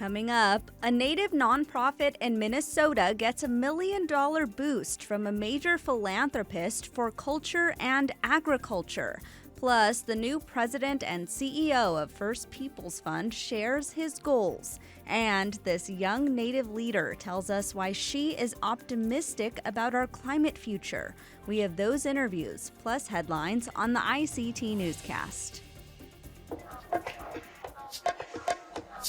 Coming up, a Native nonprofit in Minnesota gets $1 million boost from a major philanthropist for culture and agriculture. Plus, the new president and CEO of First Peoples Fund shares his goals. And this young Native leader tells us why she is optimistic about our climate future. We have those interviews, plus headlines on the ICT Newscast.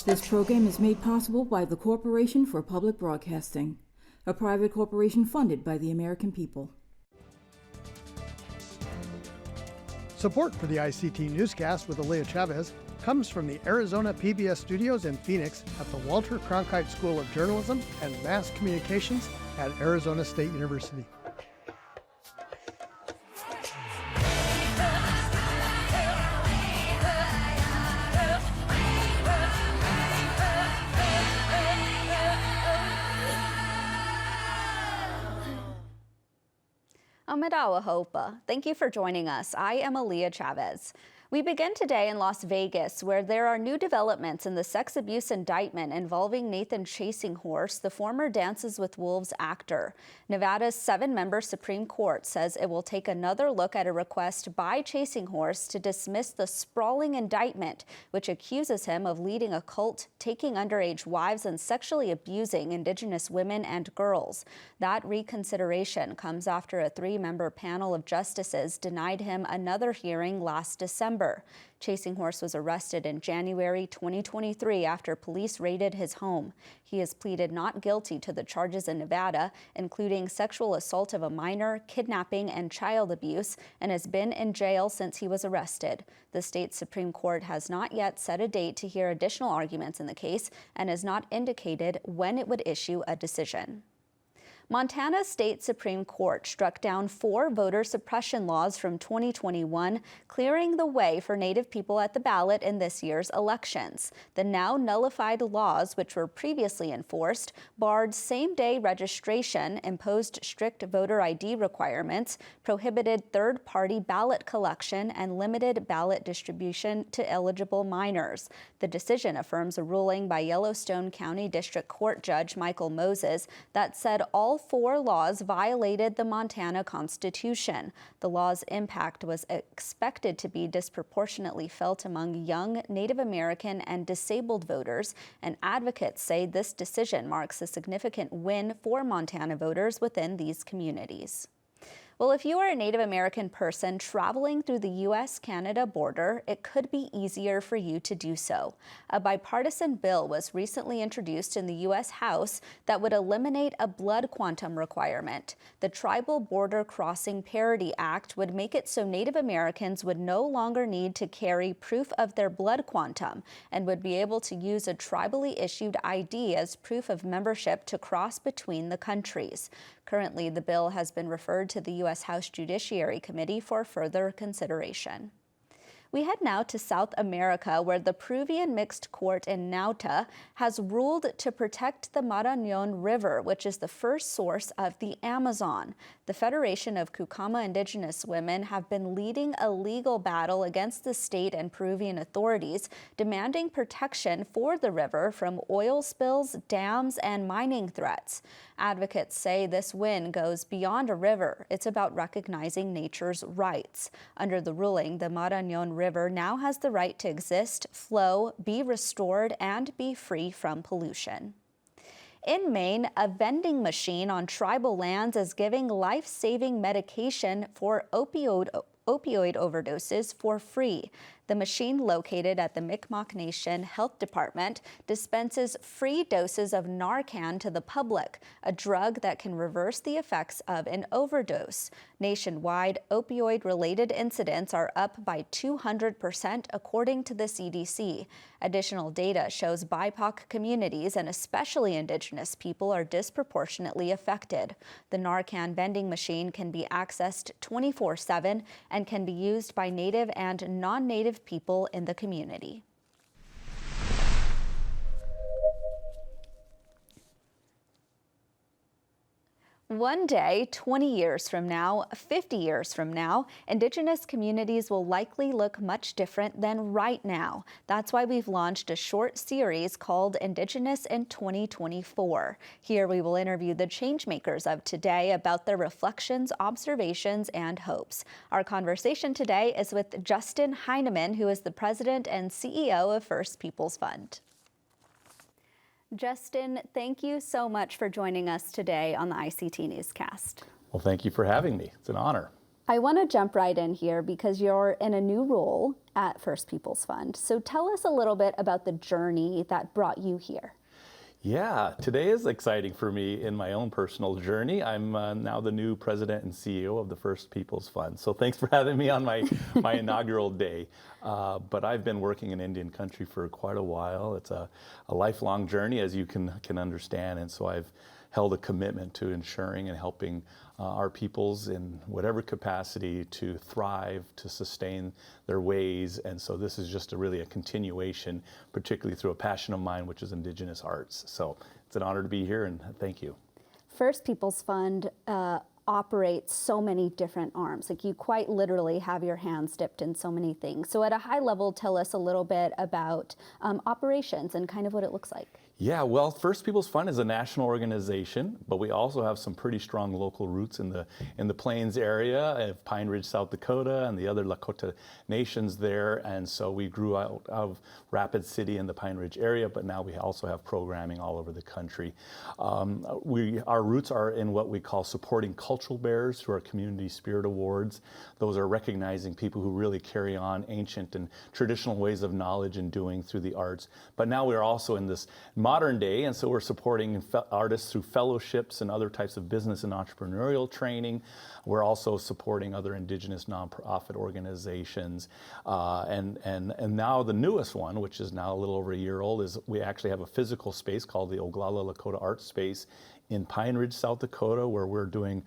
This program is made possible by the Corporation for Public Broadcasting, a private corporation funded by the American people. Support for the ICT Newscast with Aaliyah Chavez comes from the Arizona PBS studios in Phoenix at the Walter Cronkite School of Journalism and Mass Communications at Arizona State University. Amadawa Hopa. Thank you for joining us. I am Aaliyah Chavez. We begin today in Las Vegas, where there are new developments in the sex abuse indictment involving Nathan Chasinghorse, the former Dances with Wolves actor. Nevada's 7-member Supreme Court says it will take another look at a request by Chasinghorse to dismiss the sprawling indictment, which accuses him of leading a cult, taking underage wives, and sexually abusing Indigenous women and girls. That reconsideration comes after a 3-member panel of justices denied him another hearing last December. Chasinghorse was arrested in January 2023 after police raided his home. He has pleaded not guilty to the charges in Nevada, including sexual assault of a minor, kidnapping, and child abuse, and has been in jail since he was arrested. The state Supreme Court has not yet set a date to hear additional arguments in the case and has not indicated when it would issue a decision. Montana State Supreme Court struck down 4 voter suppression laws from 2021, clearing the way for Native people at the ballot in this year's elections. The now nullified laws, which were previously enforced, barred same-day registration, imposed strict voter ID requirements, prohibited third-party ballot collection, and limited ballot distribution to eligible minors. The decision affirms a ruling by Yellowstone County District Court Judge Michael Moses that said all 4 laws violated the Montana Constitution. The law's impact was expected to be disproportionately felt among young Native American and disabled voters, and advocates say this decision marks a significant win for Montana voters within these communities. Well, if you are a Native American person traveling through the U.S.-Canada border, it could be easier for you to do so. A bipartisan bill was recently introduced in the U.S. House that would eliminate a blood quantum requirement. The Tribal Border Crossing Parity Act would make it so Native Americans would no longer need to carry proof of their blood quantum and would be able to use a tribally issued ID as proof of membership to cross between the countries. Currently, the bill has been referred to the U.S. House Judiciary Committee for further consideration. We head now to South America, where the Peruvian Mixed Court in Nauta has ruled to protect the Marañón River, which is the first source of the Amazon. The Federation of Cucama Indigenous Women have been leading a legal battle against the state and Peruvian authorities, demanding protection for the river from oil spills, dams, and mining threats. Advocates say this win goes beyond a river. It's about recognizing nature's rights. Under the ruling, the Marañón River now has the right to exist, flow, be restored, and be free from pollution. In Maine, a vending machine on tribal lands is giving life-saving medication for opioid overdoses for free. The machine, located at the Mi'kmaq Nation Health Department, dispenses free doses of Narcan to the public, a drug that can reverse the effects of an overdose. Nationwide, opioid-related incidents are up by 200%, according to the CDC. Additional data shows BIPOC communities, and especially Indigenous people, are disproportionately affected. The Narcan vending machine can be accessed 24/7 and can be used by Native and non-Native people in the community. One day, 20 years from now, 50 years from now, Indigenous communities will likely look much different than right now. That's why we've launched a short series called Indigenous in 2024. Here we will interview the changemakers of today about their reflections, observations, and hopes. Our conversation today is with Justin Heineman, who is the president and CEO of First Peoples Fund. Justin, thank you so much for joining us today on the ICT Newscast. Well, thank you for having me. It's an honor. I want to jump right in here because you're in a new role at First Peoples Fund. So tell us a little bit about the journey that brought you here. Yeah, today is exciting for me in my own personal journey. I'm now the new president and CEO of the First Peoples Fund. So thanks for having me on my inaugural day. But I've been working in Indian country for quite a while. It's a lifelong journey, as you can understand. And so I've held a commitment to ensuring and helping our peoples in whatever capacity to thrive, to sustain their ways. And so this is just really a continuation, particularly through a passion of mine, which is Indigenous arts. So it's an honor to be here, and thank you. First Peoples Fund operates so many different arms. Like, you quite literally have your hands dipped in so many things. So at a high level, tell us a little bit about operations and kind of what it looks like. Yeah, well, First Peoples Fund is a national organization, but we also have some pretty strong local roots in the Plains area of Pine Ridge, South Dakota, and the other Lakota nations there. And so we grew out of Rapid City in the Pine Ridge area, but now we also have programming all over the country. Our roots are in what we call supporting cultural bearers through our Community Spirit Awards. Those are recognizing people who really carry on ancient and traditional ways of knowledge and doing through the arts. But now we're also in this modern day, and so we're supporting artists through fellowships and other types of business and entrepreneurial training. We're also supporting other Indigenous nonprofit organizations. And now the newest one, which is now a little over a year old, is we actually have a physical space called the Oglala Lakota Art Space in Pine Ridge, South Dakota, where we're doing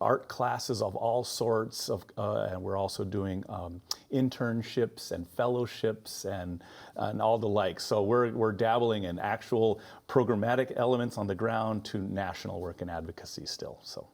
art classes of all sorts, and we're also doing internships and fellowships and all the like. So we're dabbling in actual programmatic elements on the ground to national work and advocacy still. So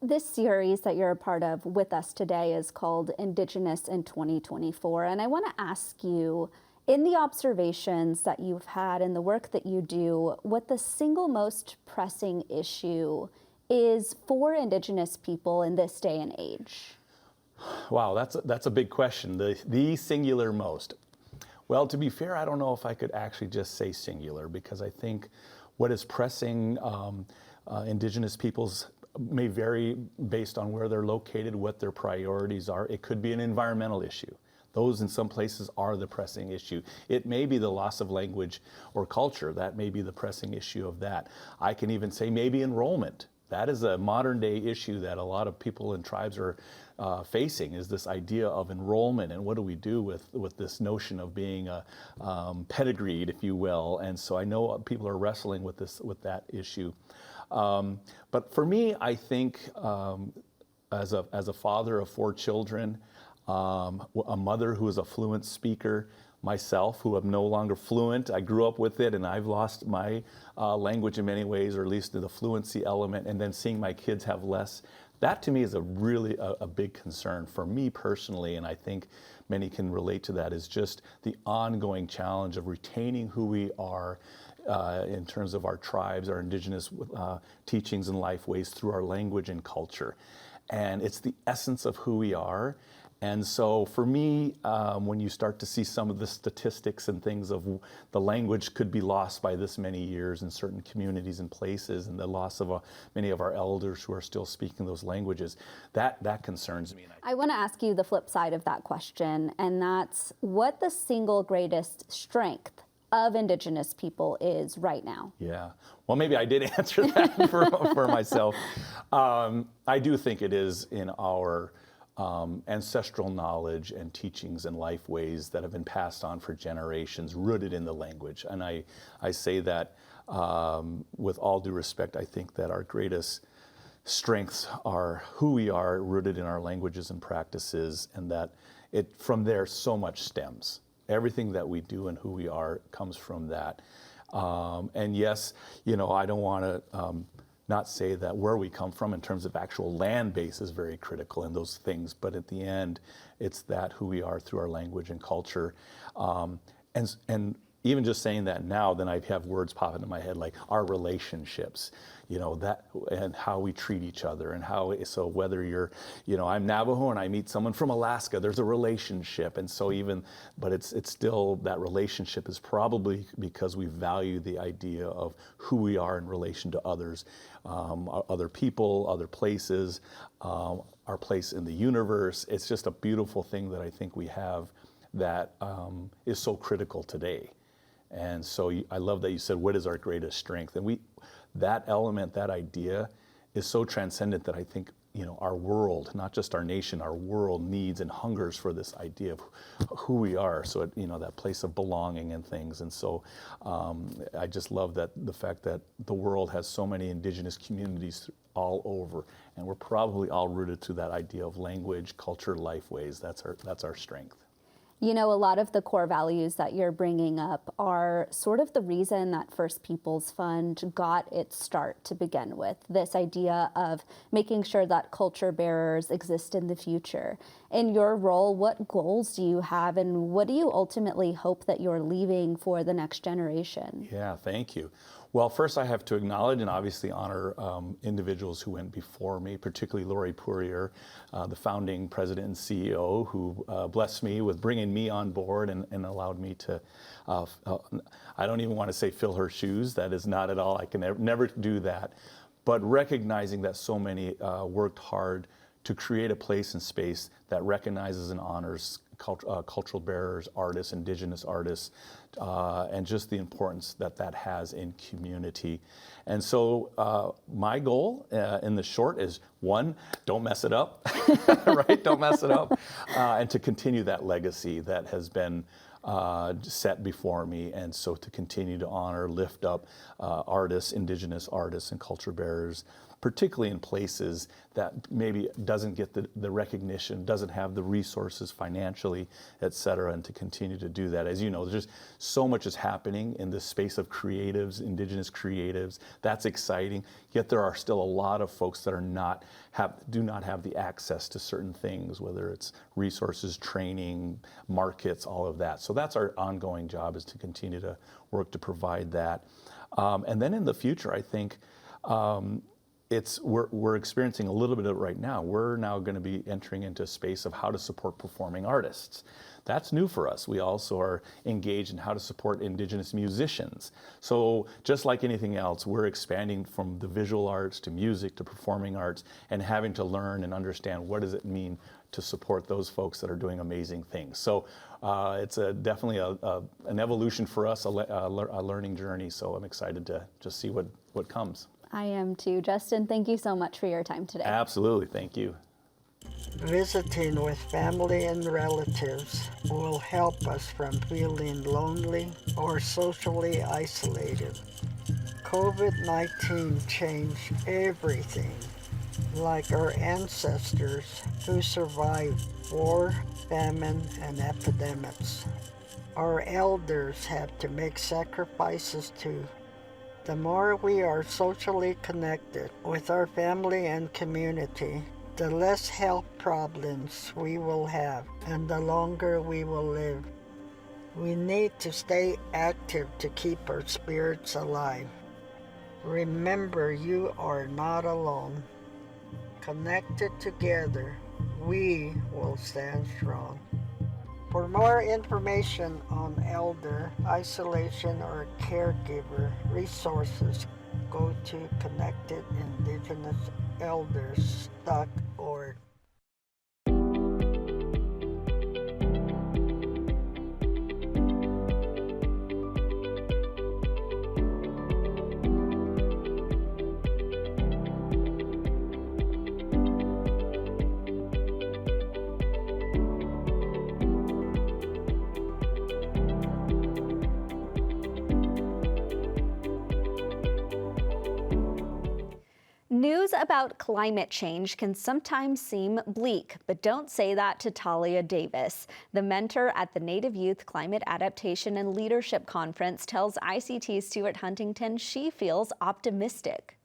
this series that you're a part of with us today is called Indigenous in 2024. And I want to ask you, in the observations that you've had and the work that you do, what the single most pressing issue is for Indigenous people in this day and age? Wow, that's a big question. The singular most. Well, to be fair, I don't know if I could actually just say singular, because I think what is pressing Indigenous peoples may vary based on where they're located, what their priorities are. It could be an environmental issue. Those in some places are the pressing issue. It may be the loss of language or culture. That may be the pressing issue of that. I can even say maybe enrollment. That is a modern day issue that a lot of people and tribes are facing, is this idea of enrollment, and what do we do with this notion of being pedigreed, if you will. And so I know people are wrestling with that issue. But for me, I think as a father of 4 children, a mother who is a fluent speaker, myself, who am no longer fluent. I grew up with it, and I've lost my language in many ways, or at least the fluency element, and then seeing my kids have less. That to me is really a big concern for me personally, and I think many can relate to that, is just the ongoing challenge of retaining who we are in terms of our tribes, our Indigenous teachings and life ways through our language and culture. And it's the essence of who we are. And so for me, when you start to see some of the statistics and things of the language could be lost by this many years in certain communities and places, and the loss of many of our elders who are still speaking those languages, that concerns me. I want to ask you the flip side of that question, and that's what the single greatest strength of Indigenous people is right now. Yeah, well, maybe I did answer that for myself. I do think it is in our ancestral knowledge and teachings and life ways that have been passed on for generations, rooted in the language. And I say that with all due respect. I think that our greatest strengths are who we are, rooted in our languages and practices, and that from there so much stems. Everything that we do and who we are comes from that. And yes, I don't want to not say that where we come from in terms of actual land base is very critical in those things, but at the end, it's that who we are through our language and culture. And even just saying that now, then I have words pop into my head like our relationships, that, and how we treat each other, and so whether you're, I'm Navajo and I meet someone from Alaska, there's a relationship. And so but it's still, that relationship is probably because we value the idea of who we are in relation to others, other people, other places, our place in the universe. It's just a beautiful thing that I think we have that is so critical today. And so I love that you said, what is our greatest strength? And that element, that idea is so transcendent that I think, our world, not just our nation, our world needs and hungers for this idea of who we are. So, that place of belonging and things. And so I just love the fact that the world has so many indigenous communities all over, and we're probably all rooted to that idea of language, culture, life ways. That's our strength. A lot of the core values that you're bringing up are sort of the reason that First Peoples Fund got its start to begin with. This idea of making sure that culture bearers exist in the future. In your role, what goals do you have, and what do you ultimately hope that you're leaving for the next generation? Yeah, thank you. Well, first I have to acknowledge and obviously honor individuals who went before me, particularly Lori Poirier, the founding president and CEO, who blessed me with bringing me on board and allowed me to, I don't even want to say fill her shoes. That is not at all, I can never do that. But recognizing that so many worked hard to create a place and space that recognizes and honors cultural bearers, artists, indigenous artists, and just the importance that has in community. And so my goal in the short is, one, don't mess it up, right? Don't mess it up. And to continue that legacy that has been set before me. And so to continue to honor, lift up artists, indigenous artists and culture bearers, particularly in places that maybe doesn't get the recognition, doesn't have the resources financially, et cetera, and to continue to do that. As you know, there's just so much is happening in this space of creatives, indigenous creatives. That's exciting, yet there are still a lot of folks that do not have the access to certain things, whether it's resources, training, markets, all of that. So that's our ongoing job, is to continue to work to provide that. And then in the future, I think, we're experiencing a little bit of it right now. We're now going to be entering into a space of how to support performing artists. That's new for us. We also are engaged in how to support indigenous musicians. So just like anything else, we're expanding from the visual arts to music to performing arts, and having to learn and understand what does it mean to support those folks that are doing amazing things. So it's definitely an evolution for us, a learning journey. So I'm excited to just see what comes. I am too. Justin, thank you so much for your time today. Absolutely, thank you. Visiting with family and relatives will help us from feeling lonely or socially isolated. COVID-19 changed everything, like our ancestors who survived war, famine, and epidemics. Our elders had to make sacrifices too. The more we are socially connected with our family and community, the less health problems we will have and the longer we will live. We need to stay active to keep our spirits alive. Remember, you are not alone. Connected together, we will stand strong. For more information on elder isolation or caregiver resources, go to connectedindigenousElders.org. News about climate change can sometimes seem bleak, but don't say that to Talia Davis. The mentor at the Native Youth Climate Adaptation and Leadership Conference tells ICT's Stuart Huntington she feels optimistic.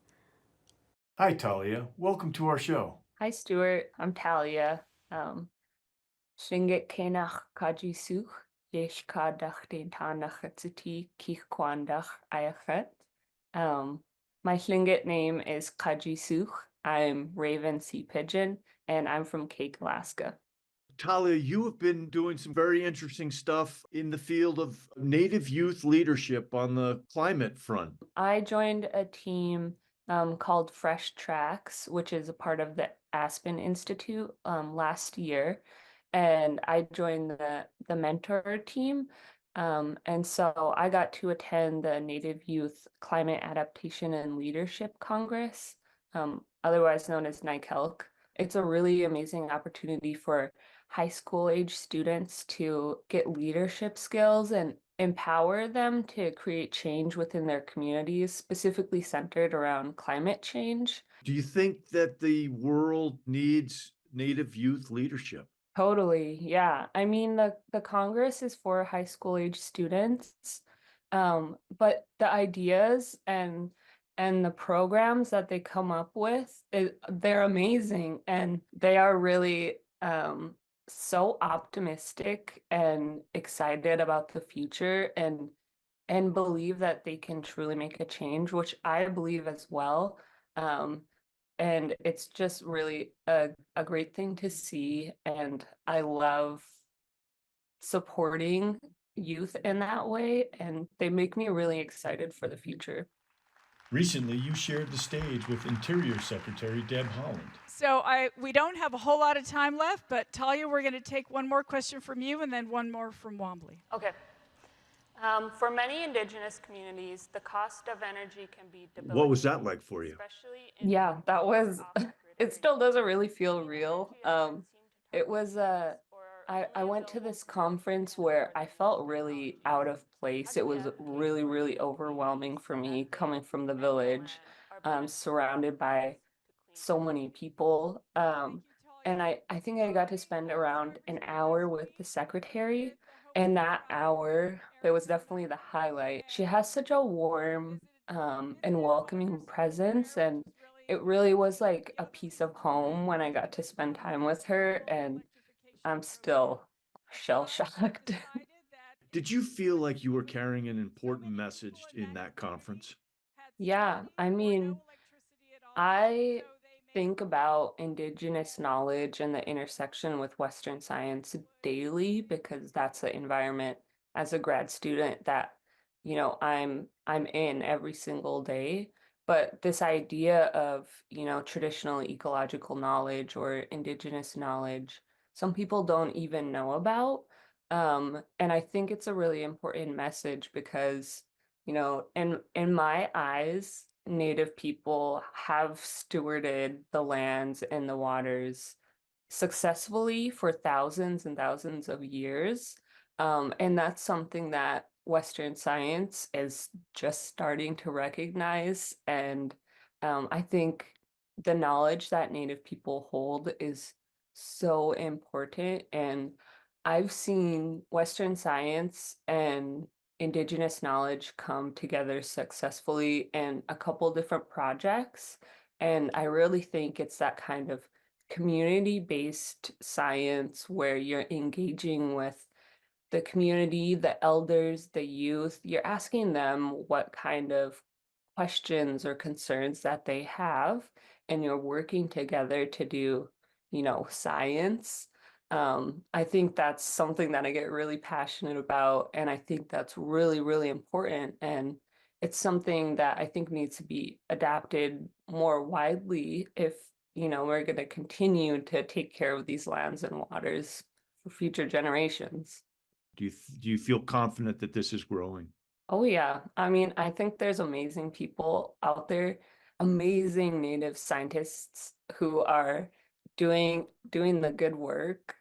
Hi, Talia. Welcome to our show. Hi, Stuart. I'm Talia. Shinget kenach kaji such, yesh kadach den tanach etziti kich kwandach ayachet. My Tlingit name is Kaji Such. I'm Raven Sea Pigeon, and I'm from Cake, Alaska. Talia, you have been doing some very interesting stuff in the field of Native youth leadership on the climate front. I joined a team called Fresh Tracks, which is a part of the Aspen Institute last year. And I joined the mentor team. And so I got to attend the Native Youth Climate Adaptation and Leadership Congress, otherwise known as NICELC. It's a really amazing opportunity for high school age students to get leadership skills and empower them to create change within their communities, specifically centered around climate change. Do you think that the world needs Native youth leadership? Totally, yeah. I mean, the Congress is for high school age students, but the ideas and the programs that they come up with, they're amazing, and they are really so optimistic and excited about the future and believe that they can truly make a change, which I believe as well. And it's just really a great thing to see. And I love supporting youth in that way. And they make me really excited for the future. Recently, you shared the stage with Interior Secretary Deb Haaland. So we don't have a whole lot of time left, but Talia, we're going to take one more question from you and then one more from Wombly. Okay. For many indigenous communities, the cost of energy can be debilitating. What was that like for you? Yeah, that was, it still doesn't really feel real. It was, I went to this conference where I felt really out of place. It was really, really overwhelming for me coming from the village, surrounded by so many people. And I think I got to spend around an hour with the secretary. And that hour, it was definitely the highlight. She has such a warm and welcoming presence. And it really was like a piece of home when I got to spend time with her. And I'm still shell-shocked. Did you feel like you were carrying an important message in that conference? Yeah, I mean, I think about Indigenous knowledge and the intersection with Western science daily because that's the environment as a grad student that, I'm in every single day. But this idea of, traditional ecological knowledge or Indigenous knowledge, some people don't even know about. And I think it's a really important message because in my eyes, Native people have stewarded the lands and the waters successfully for thousands and thousands of years. And that's something that Western science is just starting to recognize. And I think the knowledge that Native people hold is so important. And I've seen Western science and Indigenous knowledge come together successfully in a couple different projects. And I really think it's that kind of community-based science where you're engaging with the community, the elders, the youth. You're asking them what kind of questions or concerns that they have, and you're working together to do, science. I think that's something that I get really passionate about, and I think that's really, really important. And it's something that I think needs to be adapted more widely if, we're going to continue to take care of these lands and waters for future generations. Do you feel confident that this is growing? Oh yeah. I mean, I think there's amazing people out there, amazing Native scientists who are doing the good work.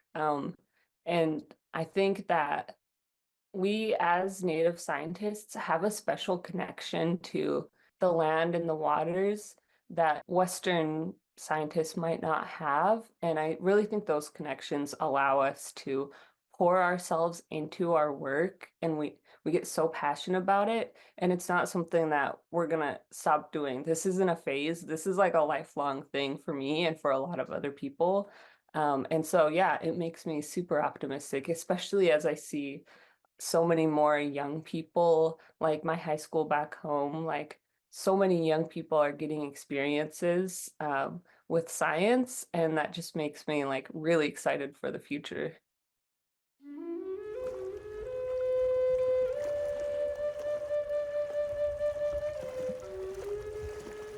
And I think that we as Native scientists have a special connection to the land and the waters that Western scientists might not have. And I really think those connections allow us to pour ourselves into our work and we get so passionate about it, and it's not something that we're gonna stop doing. This isn't a phase. This is like a lifelong thing for me and for a lot of other people. And so, yeah, it makes me super optimistic, especially as I see so many more young people, like my high school back home, like so many young people are getting experiences with science, and that just makes me like really excited for the future.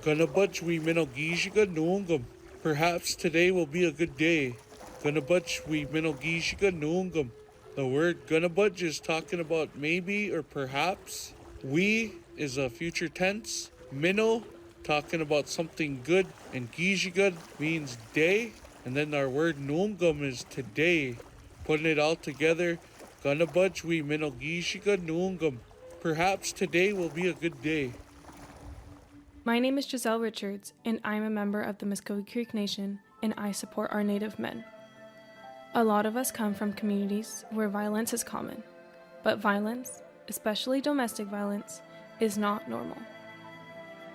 Ganabachwi Minogishiga Noongam. Perhaps today will be a good day. Ganabachwi Minogishiga Noongam. The word Ganabach is talking about maybe or perhaps. We is a future tense. Mino talking about something good. And Gishigad means day. And then our word Noongam is today. Putting it all together. Ganabachwi Minogishiga Noongam. Perhaps today will be a good day. My name is Giselle Richards, and I'm a member of the Muskogee Creek Nation, and I support our Native men. A lot of us come from communities where violence is common, but violence, especially domestic violence, is not normal.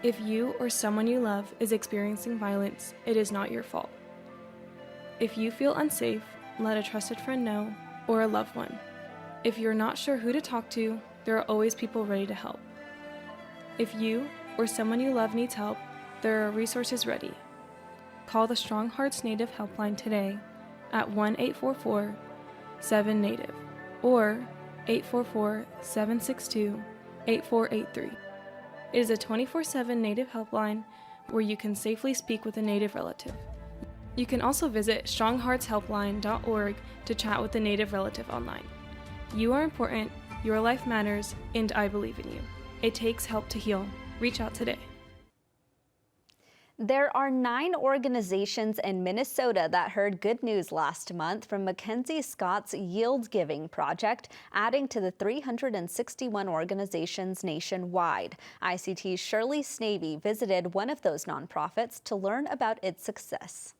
If you or someone you love is experiencing violence, it is not your fault. If you feel unsafe, let a trusted friend know, or a loved one. If you're not sure who to talk to, there are always people ready to help. If you or someone you love needs help, there are resources ready. Call the Strong Hearts Native Helpline today at 1-844-7-NATIVE or 844-762-8483. It is a 24/7 Native helpline where you can safely speak with a Native relative. You can also visit strongheartshelpline.org to chat with a Native relative online. You are important, your life matters, and I believe in you. It takes help to heal. Reach out today. There are 9 organizations in Minnesota that heard good news last month from Mackenzie Scott's Yield Giving project, adding to the 361 organizations nationwide. ICT's Shirley Snavy visited one of those nonprofits to learn about its success.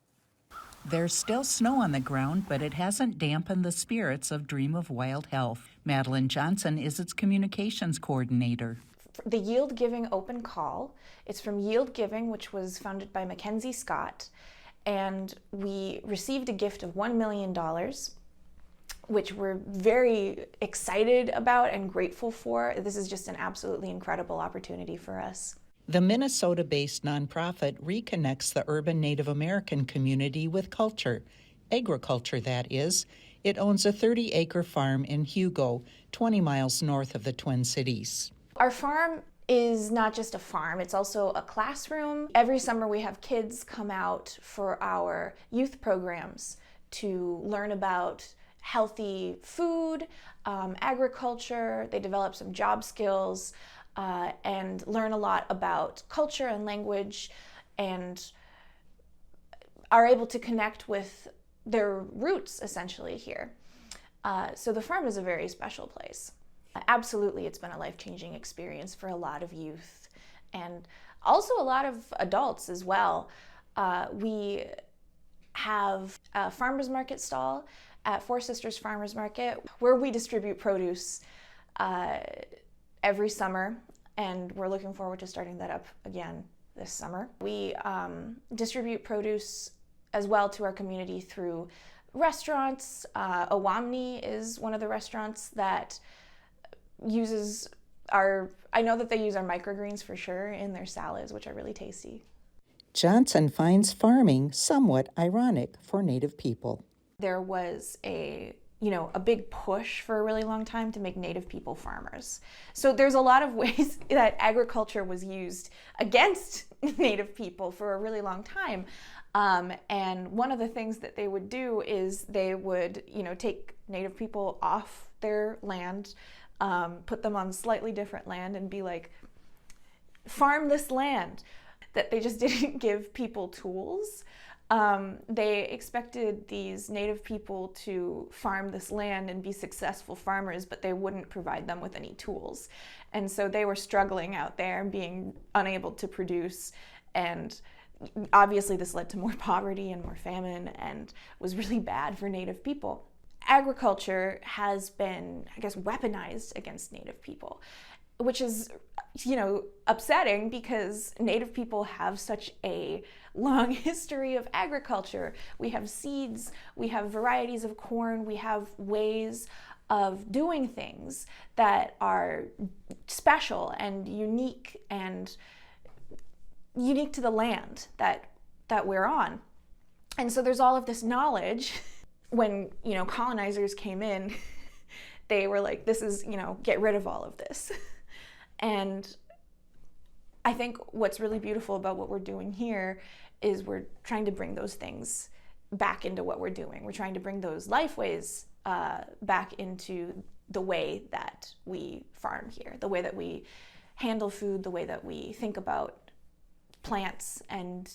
There's still snow on the ground, but it hasn't dampened the spirits of Dream of Wild Health. Madeline Johnson is its communications coordinator. The Yield Giving open call. It's from Yield Giving, which was founded by Mackenzie Scott, and we received a gift of $1 million, which we're very excited about and grateful for. This is just an absolutely incredible opportunity for us. The Minnesota-based nonprofit reconnects the urban Native American community with culture, agriculture that is. It owns a 30-acre farm in Hugo, 20 miles north of the Twin Cities. Our farm is not just a farm, it's also a classroom. Every summer we have kids come out for our youth programs to learn about healthy food, agriculture. They develop some job skills and learn a lot about culture and language and are able to connect with their roots essentially here. So the farm is a very special place. Absolutely, it's been a life-changing experience for a lot of youth and also a lot of adults as well. We have a farmers market stall at Four Sisters Farmers Market where we distribute produce every summer, and we're looking forward to starting that up again this summer. We distribute produce as well to our community through restaurants. Owamni is one of the restaurants that uses I know that they use our microgreens for sure in their salads, which are really tasty. Johnson finds farming somewhat ironic for Native people. There was a big push for a really long time to make Native people farmers. So there's a lot of ways that agriculture was used against Native people for a really long time. And one of the things that they would do is they would, take Native people off their land, put them on slightly different land and be like, farm this land. That they just didn't give people tools. They expected these Native people to farm this land and be successful farmers, but they wouldn't provide them with any tools. And so they were struggling out there and being unable to produce. And obviously this led to more poverty and more famine and was really bad for Native people. agriculture has been, I guess, weaponized against Native people, which is, upsetting because Native people have such a long history of agriculture. We have seeds, we have varieties of corn, we have ways of doing things that are special and unique to the land that we're on. And so there's all of this knowledge. When, colonizers came in, they were like, this is, get rid of all of this. And I think what's really beautiful about what we're doing here is we're trying to bring those things back into what we're doing. We're trying to bring those lifeways back into the way that we farm here, the way that we handle food, the way that we think about plants. And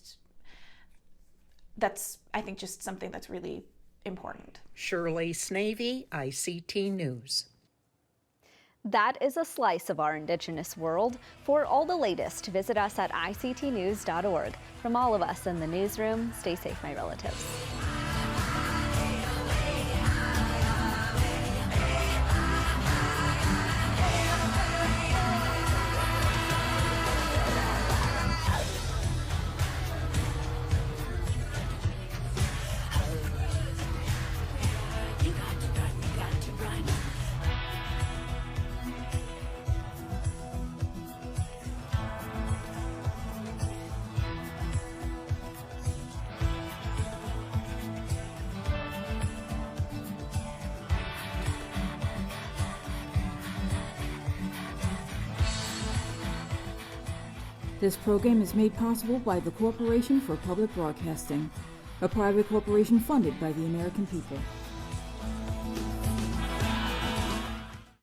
that's, I think, just something that's really important. Shirley Snavy, ICT News. That is a slice of our Indigenous world. For all the latest, visit us at ictnews.org. From all of us in the newsroom, stay safe, my relatives. This program is made possible by the Corporation for Public Broadcasting, a private corporation funded by the American people.